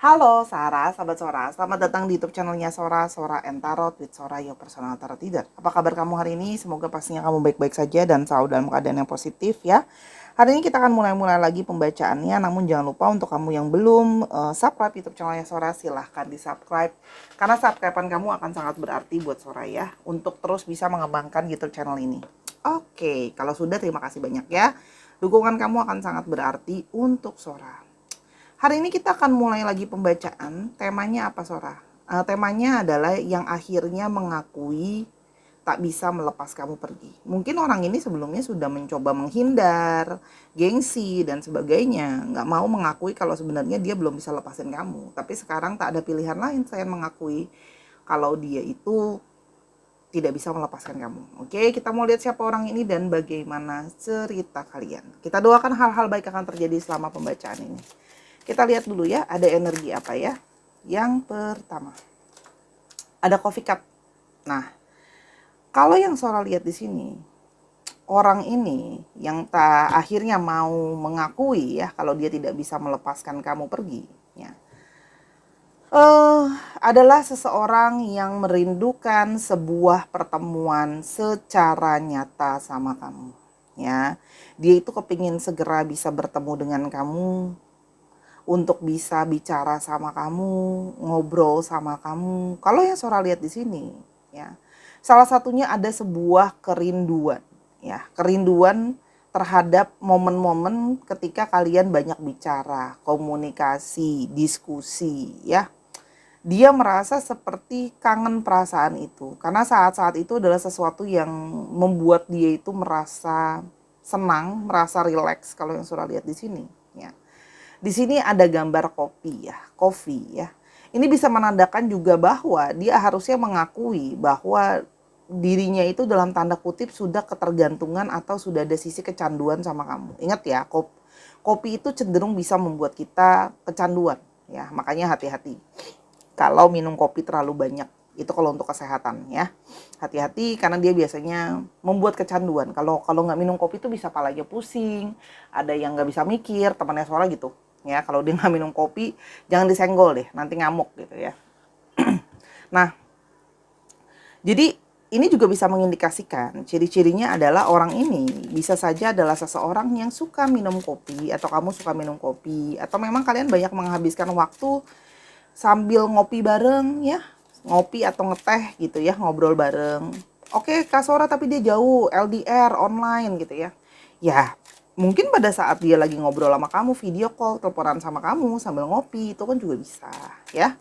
Halo Sarah, sahabat Sora. Selamat datang di YouTube channelnya Sora, Sora and Tarot with Sora, your personal tarot reader. Apa kabar kamu hari ini? Semoga pastinya kamu baik-baik saja dan selalu dalam keadaan yang positif ya. Hari ini kita akan mulai lagi pembacaannya, namun jangan lupa untuk kamu yang belum subscribe YouTube channelnya Sora, silahkan di subscribe. Karena subscribe-an kamu akan sangat berarti buat Sora ya, untuk terus bisa mengembangkan YouTube channel ini. Oke, kalau sudah terima kasih banyak ya. Dukungan kamu akan sangat berarti untuk Sora. Hari ini kita akan mulai lagi pembacaan. Temanya apa, Sora? Temanya adalah yang akhirnya mengakui tak bisa melepas kamu pergi. Mungkin orang ini sebelumnya sudah mencoba menghindar, gengsi, dan sebagainya. Nggak mau mengakui kalau sebenarnya dia belum bisa lepasin kamu. Tapi sekarang tak ada pilihan lain saya mengakui kalau dia itu tidak bisa melepaskan kamu. Oke, kita mau lihat siapa orang ini dan bagaimana cerita kalian. Kita doakan hal-hal baik akan terjadi selama pembacaan ini. Kita lihat dulu ya, ada energi apa ya. Yang pertama, ada coffee cup. Nah, kalau yang Sora lihat di sini, orang ini yang akhirnya mau mengakui ya kalau dia tidak bisa melepaskan kamu pergi, ya. Adalah seseorang yang merindukan sebuah pertemuan secara nyata sama kamu, ya. Dia itu kepingin segera bisa bertemu dengan kamu, untuk bisa bicara sama kamu, ngobrol sama kamu. Kalau yang Sora lihat di sini, ya, salah satunya ada sebuah kerinduan, ya, kerinduan terhadap momen-momen ketika kalian banyak bicara, komunikasi, diskusi, ya. Dia merasa seperti kangen perasaan itu, karena saat-saat itu adalah sesuatu yang membuat dia itu merasa senang, merasa rileks kalau yang Sora lihat di sini, ya. Di sini ada gambar kopi ya, coffee ya. Ini bisa menandakan juga bahwa dia harusnya mengakui bahwa dirinya itu dalam tanda kutip sudah ketergantungan atau sudah ada sisi kecanduan sama kamu. Ingat ya, kopi itu cenderung bisa membuat kita kecanduan ya. Makanya hati-hati kalau minum kopi terlalu banyak. Itu kalau untuk kesehatan ya. Hati-hati karena dia biasanya membuat kecanduan. Kalau nggak minum kopi itu bisa palanya pusing, ada yang nggak bisa mikir, temannya Sora gitu. Ya, kalau dia nggak minum kopi, jangan disenggol deh, nanti ngamuk gitu ya. Nah, jadi ini juga bisa mengindikasikan ciri-cirinya adalah orang ini bisa saja adalah seseorang yang suka minum kopi atau kamu suka minum kopi atau memang kalian banyak menghabiskan waktu sambil ngopi bareng ya, ngopi atau ngeteh gitu ya, ngobrol bareng. Oke, Kak Sora tapi dia jauh, LDR, online gitu ya. Ya, mungkin pada saat dia lagi ngobrol sama kamu, video call, teleponan sama kamu sambil ngopi, itu kan juga bisa ya.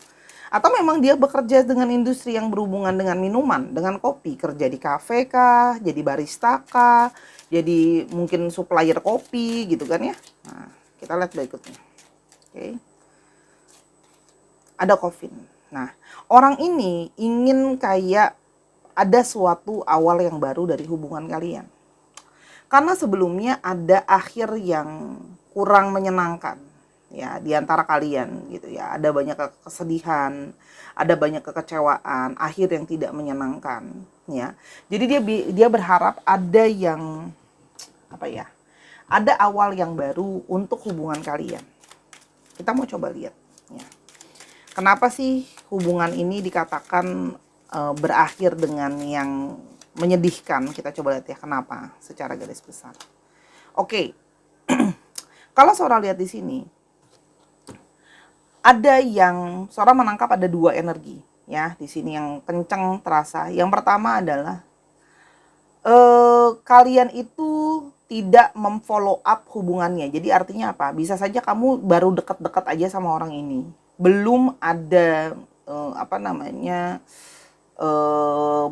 Atau memang dia bekerja dengan industri yang berhubungan dengan minuman, dengan kopi, kerja di kafe kah, jadi barista kah, jadi mungkin supplier kopi gitu kan ya. Nah, kita lihat berikutnya. Oke. Ada coffin. Nah, orang ini ingin kayak ada suatu awal yang baru dari hubungan kalian. Karena sebelumnya ada akhir yang kurang menyenangkan ya di antara kalian gitu ya. Ada banyak kesedihan, ada banyak kekecewaan, akhir yang tidak menyenangkan ya. Jadi dia berharap ada yang apa ya? Ada awal yang baru untuk hubungan kalian. Kita mau coba lihat ya. Kenapa sih hubungan ini dikatakan berakhir dengan yang menyedihkan? Kita coba lihat ya kenapa secara garis besar. Oke. Kalau Sora lihat di sini ada yang Sora menangkap ada dua energi ya di sini yang kenceng terasa. Yang pertama adalah kalian itu tidak memfollow up hubungannya. Jadi artinya apa? Bisa saja kamu baru dekat-dekat aja sama orang ini. Belum ada apa namanya?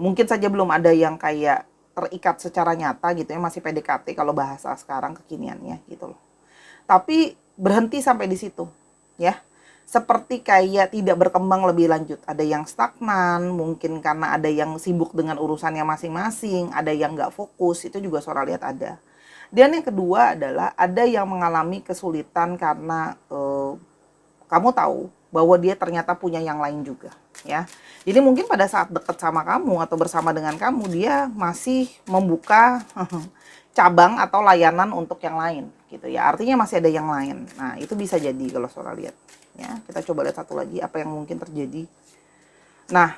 Mungkin saja belum ada yang kayak terikat secara nyata gitu ya, masih PDKT kalau bahasa sekarang kekiniannya gitu loh. Tapi berhenti sampai di situ ya. Seperti kayak tidak berkembang lebih lanjut. Ada yang stagnan, mungkin karena ada yang sibuk dengan urusannya masing-masing, ada yang nggak fokus, itu juga Sora lihat ada. Dan yang kedua adalah ada yang mengalami kesulitan karena kamu tahu bahwa dia ternyata punya yang lain juga ya. Jadi mungkin pada saat dekat sama kamu atau bersama dengan kamu dia masih membuka cabang atau layanan untuk yang lain gitu ya. Artinya masih ada yang lain. Nah, itu bisa jadi kalau Sora lihat. Ya, kita coba lihat satu lagi apa yang mungkin terjadi. Nah,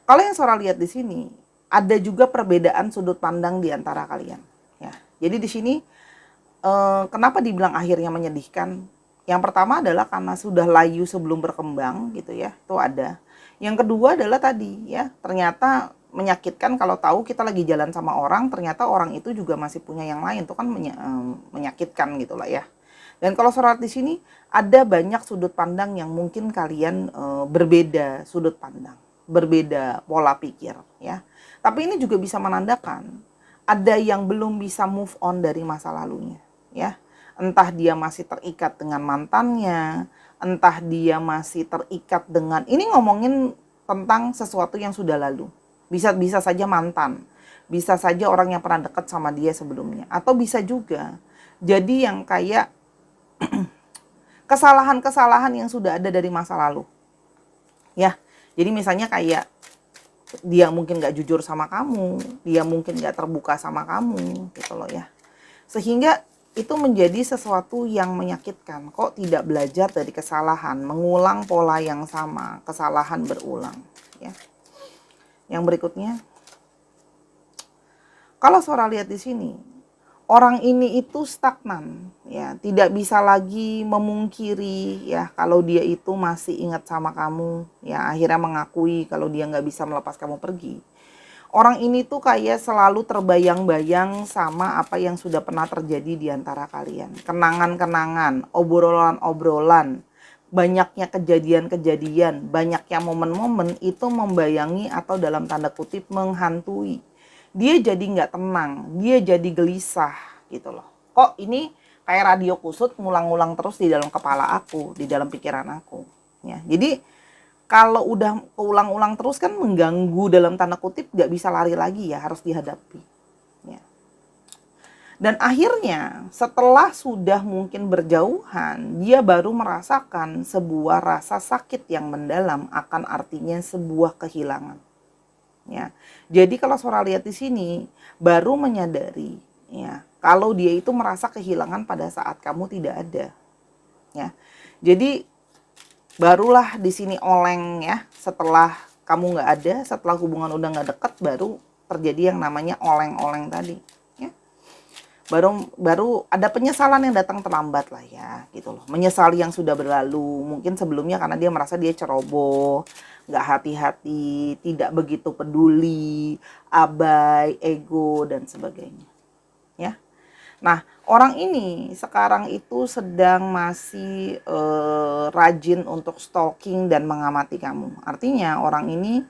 kalau yang Sora lihat di sini, ada juga perbedaan sudut pandang di antara kalian. Ya, jadi di sini kenapa dibilang akhirnya menyedihkan? Yang pertama adalah karena sudah layu sebelum berkembang gitu ya, itu ada. Yang kedua adalah tadi ya, ternyata menyakitkan kalau tahu kita lagi jalan sama orang, ternyata orang itu juga masih punya yang lain, itu kan menyakitkan gitu lah ya. Dan kalau sholat di sini ada banyak sudut pandang yang mungkin kalian berbeda sudut pandang, berbeda pola pikir ya. Tapi ini juga bisa menandakan ada yang belum bisa move on dari masa lalunya ya. Entah dia masih terikat dengan mantannya, entah dia masih terikat dengan, ini ngomongin tentang sesuatu yang sudah lalu. Bisa bisa saja mantan, bisa saja orang yang pernah dekat sama dia sebelumnya, atau bisa juga jadi yang kayak kesalahan-kesalahan yang sudah ada dari masa lalu. Ya, jadi misalnya kayak dia mungkin gak jujur sama kamu, dia mungkin gak terbuka sama kamu, gitu loh ya. Sehingga itu menjadi sesuatu yang menyakitkan. Kok tidak belajar dari kesalahan, mengulang pola yang sama, kesalahan berulang. Ya. Yang berikutnya, kalau Sora lihat di sini, orang ini itu stagnan, ya, tidak bisa lagi memungkiri, ya, kalau dia itu masih ingat sama kamu, ya, akhirnya mengakui kalau dia nggak bisa melepas kamu pergi. Orang ini tuh kayak selalu terbayang-bayang sama apa yang sudah pernah terjadi di antara kalian. Kenangan-kenangan, obrolan-obrolan, banyaknya kejadian-kejadian, banyaknya momen-momen itu membayangi atau dalam tanda kutip menghantui. Dia jadi nggak tenang, dia jadi gelisah gitu loh. Kok ini kayak radio kusut ngulang-ngulang terus di dalam kepala aku, di dalam pikiran aku. Ya, jadi kalau udah keulang-ulang terus kan mengganggu dalam tanda kutip, nggak bisa lari lagi ya, harus dihadapi. Ya. Dan akhirnya setelah sudah mungkin berjauhan, dia baru merasakan sebuah rasa sakit yang mendalam akan artinya sebuah kehilangan. Ya. Jadi kalau Sora lihat di sini baru menyadari ya, kalau dia itu merasa kehilangan pada saat kamu tidak ada. Ya. Jadi barulah di sini oleng ya, setelah kamu nggak ada, setelah hubungan udah nggak deket, baru terjadi yang namanya oleng-oleng tadi ya. Baru ada penyesalan yang datang terlambat lah ya gitu loh, menyesali yang sudah berlalu. Mungkin sebelumnya karena dia merasa dia ceroboh, nggak hati-hati, tidak begitu peduli, abai, ego dan sebagainya ya. Nah, orang ini sekarang itu sedang masih rajin untuk stalking dan mengamati kamu. Artinya orang ini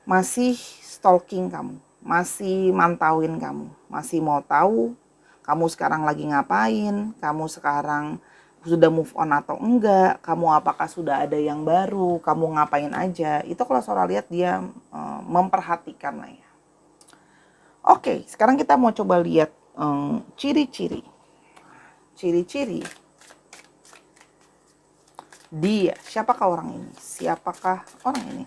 masih stalking kamu, masih mantauin kamu, masih mau tahu kamu sekarang lagi ngapain, kamu sekarang sudah move on atau enggak, kamu apakah sudah ada yang baru, kamu ngapain aja. Itu kalau Sora lihat dia memperhatikan lah ya. Oke, sekarang kita mau coba lihat ciri-ciri. Ciri-ciri dia, siapakah orang ini? Siapakah orang ini?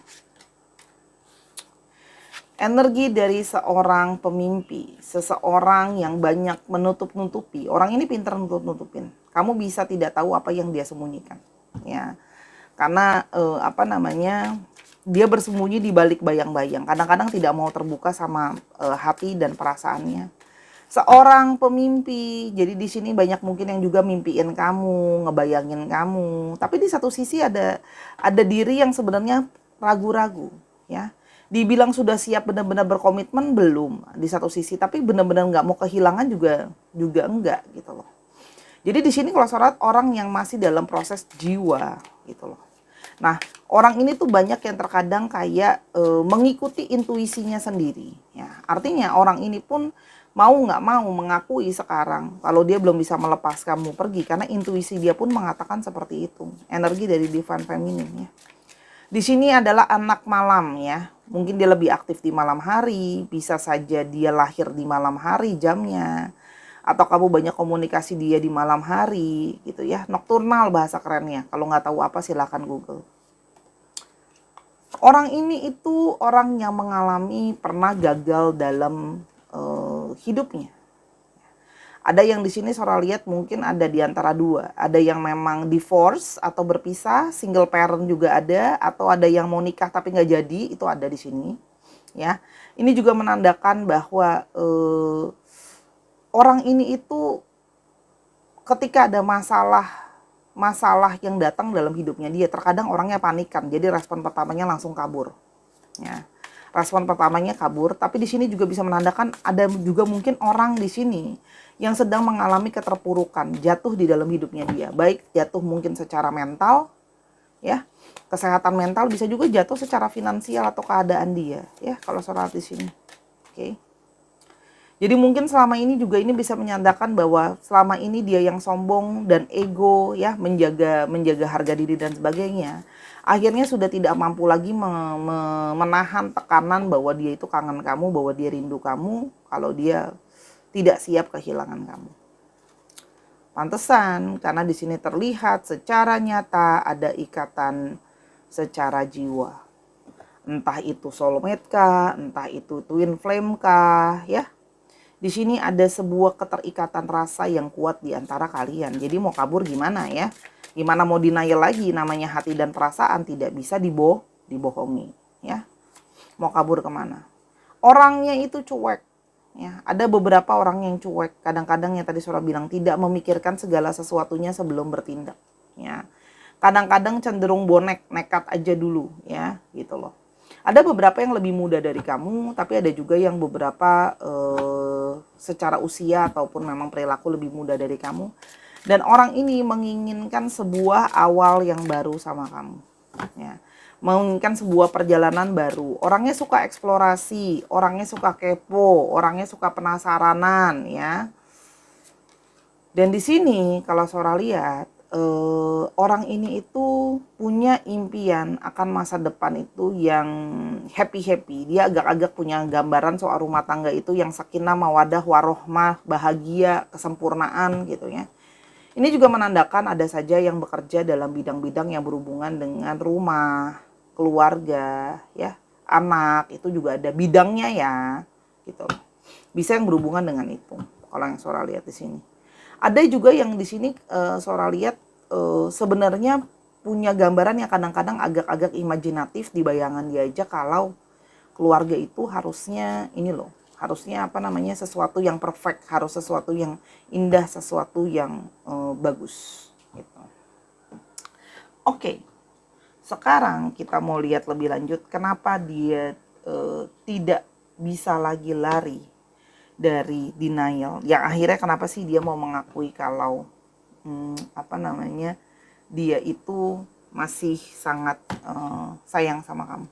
Energi dari seorang pemimpi, seseorang yang banyak menutup-nutupi. Orang ini pintar nutup-nutupin. Kamu bisa tidak tahu apa yang dia sembunyikan, ya. Karena dia bersembunyi di balik bayang-bayang. Kadang-kadang tidak mau terbuka sama hati dan perasaannya. Seorang pemimpi, jadi di sini banyak mungkin yang juga mimpiin kamu, ngebayangin kamu. Tapi di satu sisi ada diri yang sebenarnya ragu-ragu, ya. Dibilang sudah siap benar-benar berkomitmen belum di satu sisi, tapi benar-benar nggak mau kehilangan juga enggak gitu loh. Jadi di sini kalau Sora orang yang masih dalam proses jiwa gitu loh. Nah, orang ini tuh banyak yang terkadang kayak mengikuti intuisinya sendiri. Ya, artinya orang ini pun mau nggak mau mengakui sekarang kalau dia belum bisa melepas kamu pergi, karena intuisi dia pun mengatakan seperti itu. Energi dari Divine Feminine ya. Di sini adalah anak malam ya. Mungkin dia lebih aktif di malam hari, bisa saja dia lahir di malam hari jamnya. Atau kamu banyak komunikasi dia di malam hari gitu ya. Nokturnal bahasa kerennya. Kalau nggak tahu apa silahkan Google. Orang ini itu orang yang mengalami pernah gagal dalam hidupnya. Ada yang di sini Sora lihat mungkin ada di antara dua. Ada yang memang divorce atau berpisah, single parent juga ada, atau ada yang mau nikah tapi nggak jadi, itu ada di sini. Ya, ini juga menandakan bahwa orang ini itu ketika ada masalah yang datang dalam hidupnya dia, terkadang orangnya panikan. Jadi respon pertamanya langsung kabur. Ya. Respon pertamanya kabur, tapi di sini juga bisa menandakan ada juga mungkin orang di sini yang sedang mengalami keterpurukan, jatuh di dalam hidupnya dia. Baik jatuh mungkin secara mental, ya, kesehatan mental, bisa juga jatuh secara finansial atau keadaan dia, ya, kalau Saudara di sini. Oke. Jadi mungkin selama ini juga ini bisa menyandarkan bahwa selama ini dia yang sombong dan ego, ya, menjaga harga diri dan sebagainya. Akhirnya sudah tidak mampu lagi menahan tekanan bahwa dia itu kangen kamu, bahwa dia rindu kamu, kalau dia tidak siap kehilangan kamu. Pantesan karena di sini terlihat secara nyata ada ikatan secara jiwa. Entah itu soulmate kah, entah itu twin flame kah, ya. Di sini ada sebuah keterikatan rasa yang kuat di antara kalian. Jadi mau kabur gimana ya? Gimana mau denial lagi, namanya hati dan perasaan tidak bisa dibohongi, ya. Mau kabur kemana? Orangnya itu cuek, ya. Ada beberapa orang yang cuek, kadang-kadang yang tadi Sora bilang tidak memikirkan segala sesuatunya sebelum bertindak, ya. Kadang-kadang cenderung bonek, nekat aja dulu, ya, gitu loh. Ada beberapa yang lebih muda dari kamu, tapi ada juga yang beberapa secara usia ataupun memang perilaku lebih muda dari kamu. Dan orang ini menginginkan sebuah awal yang baru sama kamu, ya. Menginginkan sebuah perjalanan baru. Orangnya suka eksplorasi, orangnya suka kepo, orangnya suka penasaranan, ya. Dan di sini kalau Sora lihat, orang ini itu punya impian akan masa depan itu yang happy-happy. Dia agak-agak punya gambaran soal rumah tangga itu yang sakinah, mawadah, warohmah, bahagia, kesempurnaan gitu ya. Ini juga menandakan ada saja yang bekerja dalam bidang-bidang yang berhubungan dengan rumah, keluarga, ya, anak, itu juga ada bidangnya ya, gitu. Bisa yang berhubungan dengan itu. Kalau yang Sora lihat di sini. Ada juga yang di sini Sora lihat sebenarnya punya gambaran yang kadang-kadang agak-agak imajinatif di bayangan dia aja kalau keluarga itu harusnya ini loh. Harusnya apa namanya, sesuatu yang perfect, harus sesuatu yang indah, sesuatu yang bagus gitu. Oke. Sekarang kita mau lihat lebih lanjut kenapa dia tidak bisa lagi lari dari denial. Yang akhirnya kenapa sih dia mau mengakui kalau apa namanya, dia itu masih sangat sayang sama kamu.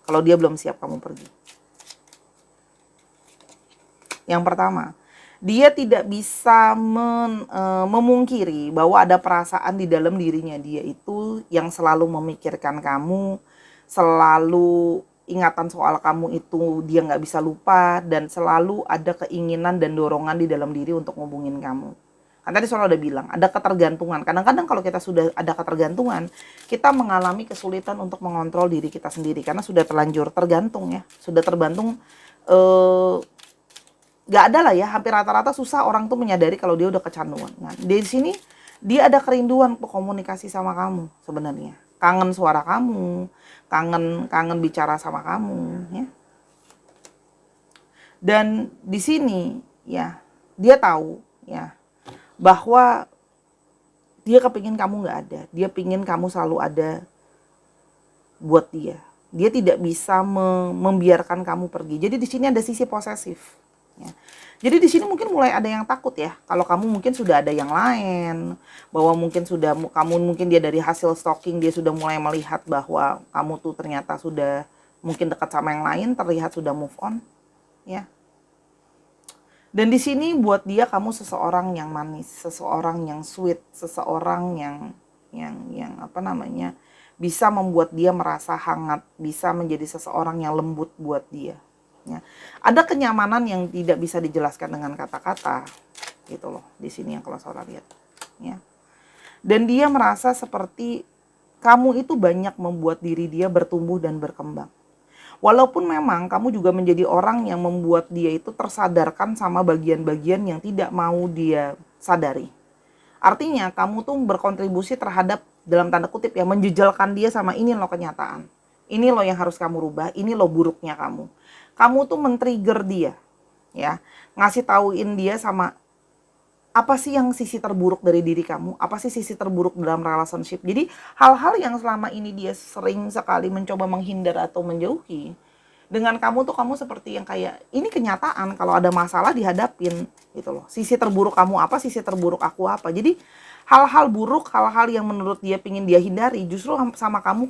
Kalau dia belum siap kamu pergi. Yang pertama, dia tidak bisa memungkiri bahwa ada perasaan di dalam dirinya dia itu yang selalu memikirkan kamu, selalu ingatan soal kamu itu dia nggak bisa lupa, dan selalu ada keinginan dan dorongan di dalam diri untuk ngubungin kamu. Kan tadi Sora udah bilang, ada ketergantungan. Kadang-kadang kalau kita sudah ada ketergantungan, kita mengalami kesulitan untuk mengontrol diri kita sendiri karena sudah terlanjur tergantung ya, sudah terbantung. Gak ada lah ya, hampir rata-rata susah orang tuh menyadari kalau dia udah kecanduan. Nah, di sini dia ada kerinduan untuk komunikasi sama kamu sebenarnya. Kangen suara kamu, kangen bicara sama kamu, ya. Dan di sini ya, dia tahu ya bahwa dia kepingin kamu nggak ada. Dia pingin kamu selalu ada buat dia. Dia tidak bisa membiarkan kamu pergi. Jadi di sini ada sisi posesif. Ya. Jadi di sini mungkin mulai ada yang takut ya, kalau kamu mungkin sudah ada yang lain, bahwa mungkin dia dari hasil stalking dia sudah mulai melihat bahwa kamu tuh ternyata sudah mungkin dekat sama yang lain, terlihat sudah move on, ya. Dan di sini buat dia kamu seseorang yang manis, seseorang yang sweet, seseorang yang apa namanya, bisa membuat dia merasa hangat, bisa menjadi seseorang yang lembut buat dia. Ya. Ada kenyamanan yang tidak bisa dijelaskan dengan kata-kata, gitu loh. Di sini yang kalau Sora lihat, ya. Dan dia merasa seperti kamu itu banyak membuat diri dia bertumbuh dan berkembang. Walaupun memang kamu juga menjadi orang yang membuat dia itu tersadarkan sama bagian-bagian yang tidak mau dia sadari. Artinya kamu tuh berkontribusi terhadap, dalam tanda kutip ya, menjejalkan dia sama ini loh kenyataan. Ini loh yang harus kamu rubah, ini loh buruknya kamu. Kamu tuh men-trigger dia, ya. Ngasih tauin dia sama apa sih yang sisi terburuk dari diri kamu, apa sih sisi terburuk dalam relationship. Jadi hal-hal yang selama ini dia sering sekali mencoba menghindar atau menjauhi, dengan kamu tuh kamu seperti yang kayak ini kenyataan, kalau ada masalah dihadapin gitu loh. Sisi terburuk kamu apa, sisi terburuk aku apa. Jadi hal-hal buruk, hal-hal yang menurut dia pingin dia hindari, justru sama kamu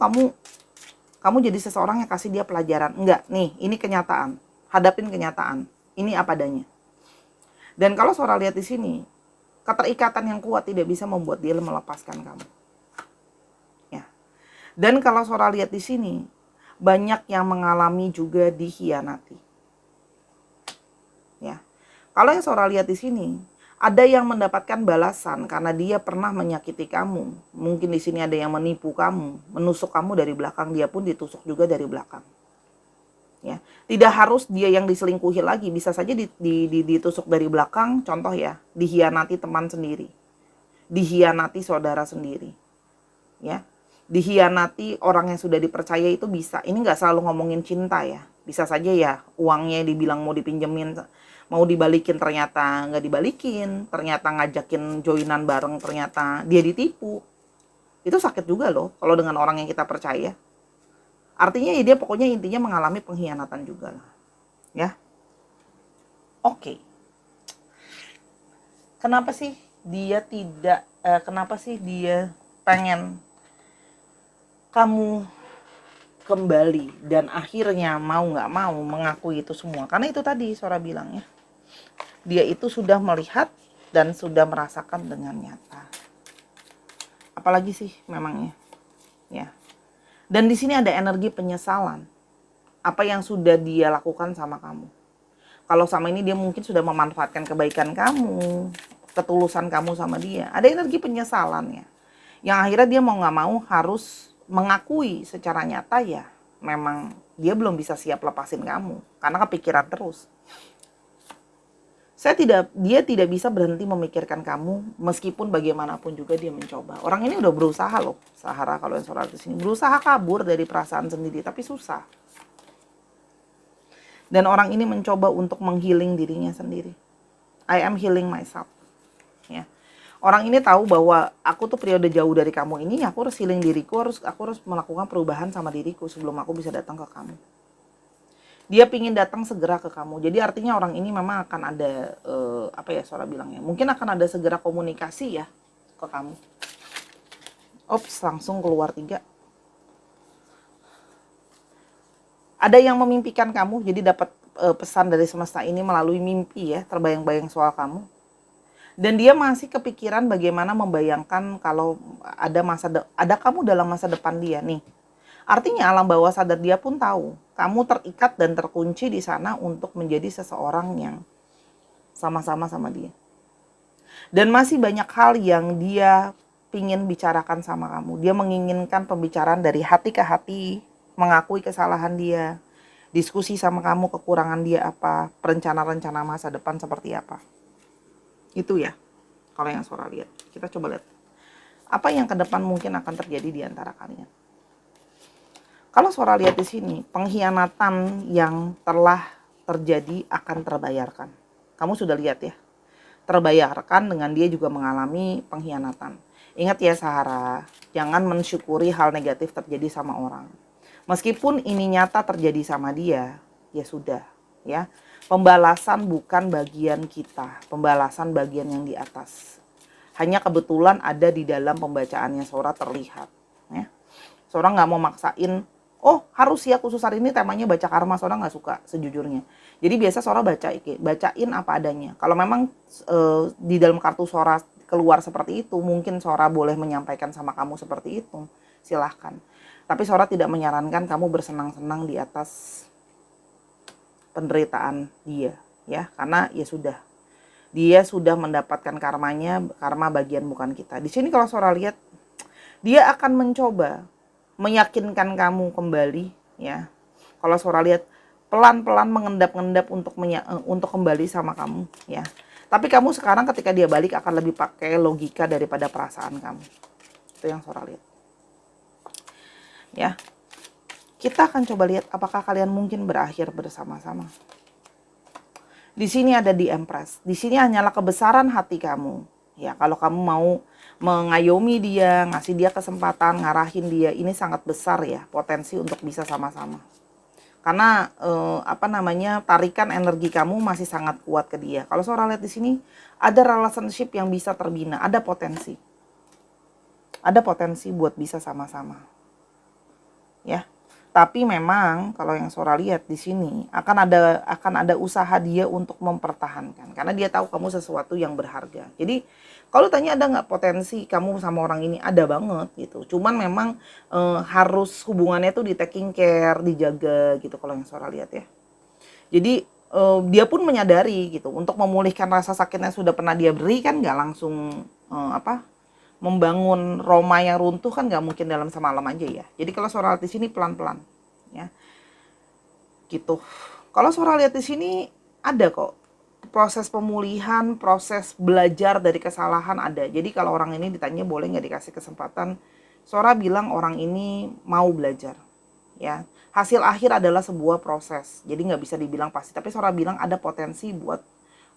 jadi seseorang yang kasih dia pelajaran. Enggak, nih ini kenyataan, hadapin kenyataan, ini apa adanya. Dan kalau Sora lihat di sini, keterikatan yang kuat tidak bisa membuat dia melepaskan kamu. Ya. Dan kalau Sora lihat di sini, banyak yang mengalami juga dikhianati. Ya. Kalau yang Sora lihat di sini, ada yang mendapatkan balasan karena dia pernah menyakiti kamu. Mungkin di sini ada yang menipu kamu, menusuk kamu dari belakang, dia pun ditusuk juga dari belakang. Ya, tidak harus dia yang diselingkuhi lagi, bisa saja ditusuk dari belakang, contoh ya, dikhianati teman sendiri, dikhianati saudara sendiri, ya, dikhianati orang yang sudah dipercaya itu bisa. Ini nggak selalu ngomongin cinta ya, bisa saja ya uangnya dibilang mau dipinjemin, mau dibalikin ternyata nggak dibalikin, ternyata ngajakin joinan bareng ternyata dia ditipu. Itu sakit juga loh kalau dengan orang yang kita percaya. Artinya ya dia pokoknya intinya mengalami pengkhianatan juga lah. Ya. Oke. Kenapa sih dia kenapa sih dia pengen kamu kembali dan akhirnya mau nggak mau mengakui itu semua? Karena itu tadi Sora bilang ya. Dia itu sudah melihat dan sudah merasakan dengan nyata. Apalagi sih memangnya? Ya. Dan di sini ada energi penyesalan. Apa yang sudah dia lakukan sama kamu. Kalau sama ini dia mungkin sudah memanfaatkan kebaikan kamu, ketulusan kamu sama dia. Ada energi penyesalan ya. Yang akhirnya dia mau gak mau harus mengakui secara nyata ya. Memang dia belum bisa siap lepasin kamu. Karena kepikiran terus. Dia tidak bisa berhenti memikirkan kamu meskipun bagaimanapun juga dia mencoba. Orang ini udah berusaha loh, Sahara kalau yang Sora di sini berusaha kabur dari perasaan sendiri tapi susah. Dan orang ini mencoba untuk menghealing dirinya sendiri. I am healing myself. Ya. Orang ini tahu bahwa aku tuh periode jauh dari kamu ini, aku harus healing diriku, aku harus melakukan perubahan sama diriku sebelum aku bisa datang ke kamu. Dia pingin datang segera ke kamu. Jadi artinya orang ini memang akan ada apa ya Sora bilangnya, mungkin akan ada segera komunikasi ya ke kamu. Ops, langsung keluar 3. Ada yang memimpikan kamu, jadi dapat pesan dari semesta ini melalui mimpi ya, terbayang-bayang soal kamu. Dan dia masih kepikiran bagaimana membayangkan kalau ada kamu dalam masa depan dia nih. Artinya alam bawah sadar dia pun tahu kamu terikat dan terkunci di sana untuk menjadi seseorang yang sama-sama sama dia. Dan masih banyak hal yang dia pingin bicarakan sama kamu. Dia menginginkan pembicaraan dari hati ke hati, mengakui kesalahan dia, diskusi sama kamu kekurangan dia apa, rencana-rencana masa depan seperti apa. Itu ya, kalau yang Sora lihat. Kita coba lihat apa yang ke depan mungkin akan terjadi di antara kalian. Kalau Sora lihat di sini, pengkhianatan yang telah terjadi akan terbayarkan. Kamu sudah lihat ya, terbayarkan dengan dia juga mengalami pengkhianatan. Ingat ya Sahara, jangan mensyukuri hal negatif terjadi sama orang. Meskipun ini nyata terjadi sama dia, ya sudah ya. Pembalasan bukan bagian kita, pembalasan bagian yang di atas. Hanya kebetulan ada di dalam pembacaannya Sora terlihat. Ya. Sora nggak mau maksain, oh harus ya khusus hari ini temanya baca karma. Sora nggak suka sejujurnya. Jadi biasa Sora bacain apa adanya. Kalau memang di dalam kartu Sora keluar seperti itu, mungkin Sora boleh menyampaikan sama kamu seperti itu, silahkan. Tapi Sora tidak menyarankan kamu bersenang-senang di atas penderitaan dia, ya, karena ya sudah, dia sudah mendapatkan karmanya, karma bagian bukan kita. Di sini kalau Sora lihat, dia akan mencoba meyakinkan kamu kembali, ya. Kalau Sora lihat pelan-pelan mengendap-endap untuk kembali sama kamu ya. Tapi kamu sekarang ketika dia balik akan lebih pakai logika daripada perasaan kamu. Itu yang Sora lihat. Ya. Kita akan coba lihat apakah kalian mungkin berakhir bersama-sama. Di sini ada di Empress. Di sini hanyalah kebesaran hati kamu. Ya, kalau kamu mau mengayomi dia, ngasih dia kesempatan, ngarahin dia, ini sangat besar ya potensi untuk bisa sama-sama. Karena tarikan energi kamu masih sangat kuat ke dia. Kalau Sora lihat di sini ada relationship yang bisa terbina, ada potensi. Ada potensi buat bisa sama-sama. Ya. Tapi memang kalau yang Sora lihat di sini akan ada usaha dia untuk mempertahankan karena dia tahu kamu sesuatu yang berharga. Jadi kalau tanya ada nggak potensi kamu sama orang ini, ada banget gitu. Cuman memang harus hubungannya tuh di taking care, dijaga gitu kalau yang Sora lihat ya. Jadi dia pun menyadari gitu untuk memulihkan rasa sakitnya sudah pernah dia beri kan nggak langsung membangun Roma yang runtuh kan nggak mungkin dalam semalam aja ya. Jadi kalau Sora lihat di sini pelan-pelan, ya, gitu. Kalau Sora lihat di sini ada kok proses pemulihan, proses belajar dari kesalahan ada. Jadi kalau orang ini ditanya boleh nggak dikasih kesempatan, Sora bilang orang ini mau belajar, ya. Hasil akhir adalah sebuah proses, jadi nggak bisa dibilang pasti. Tapi Sora bilang ada potensi buat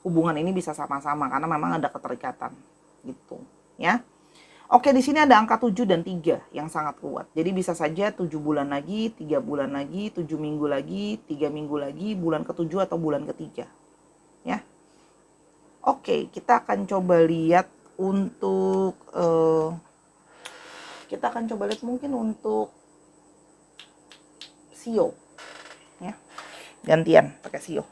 hubungan ini bisa sama-sama karena memang ada keterikatan, gitu, ya. Oke, di sini ada angka 7 dan 3 yang sangat kuat. Jadi bisa saja 7 bulan lagi, 3 bulan lagi, 7 minggu lagi, 3 minggu lagi, bulan ke-7 atau bulan ke-3. Ya. Oke, kita akan coba lihat untuk mungkin untuk Sio. Ya. Gantian pakai Sio.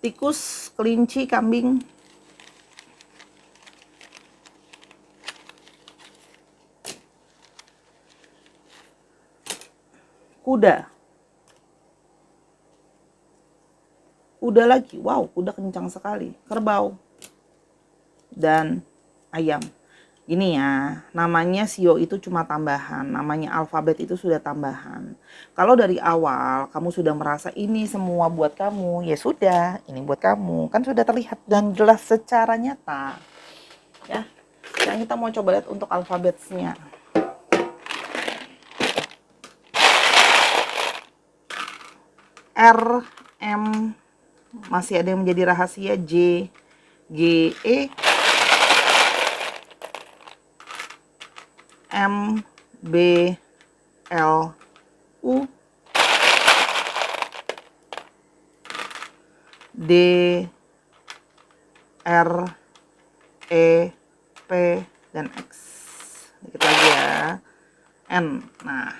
Tikus, kelinci, kambing. Kuda. Kuda lagi. Wow, kuda kencang sekali. Kerbau. Dan ayam. Gini ya, namanya Sio itu cuma tambahan, namanya alfabet itu sudah tambahan. Kalau dari awal kamu sudah merasa ini semua buat kamu, ya sudah, ini buat kamu. Kan sudah terlihat dan jelas secara nyata. Ya. Sekarang kita mau coba lihat untuk alfabetnya. R, M, masih ada yang menjadi rahasia, J, G, E, M, B, L, U, D, R, E, P, dan X. Dikit lagi ya. N. Nah,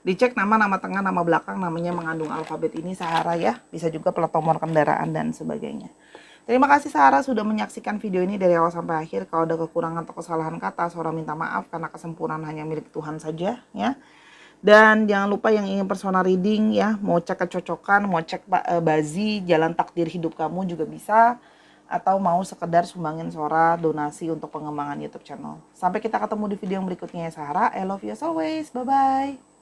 dicek nama tengah, nama belakang, namanya mengandung alfabet ini Sahara ya. Bisa juga plat nomor kendaraan dan sebagainya. Terima kasih Sahara sudah menyaksikan video ini dari awal sampai akhir. Kalau ada kekurangan atau kesalahan kata, Sora minta maaf karena kesempurnaan hanya milik Tuhan saja ya. Dan jangan lupa yang ingin personal reading ya, mau cek kecocokan, mau cek bazi, jalan takdir hidup kamu juga bisa. Atau mau sekedar sumbangin Sora donasi untuk pengembangan YouTube channel. Sampai kita ketemu di video yang berikutnya ya Sahara. I love you as always. Bye-bye.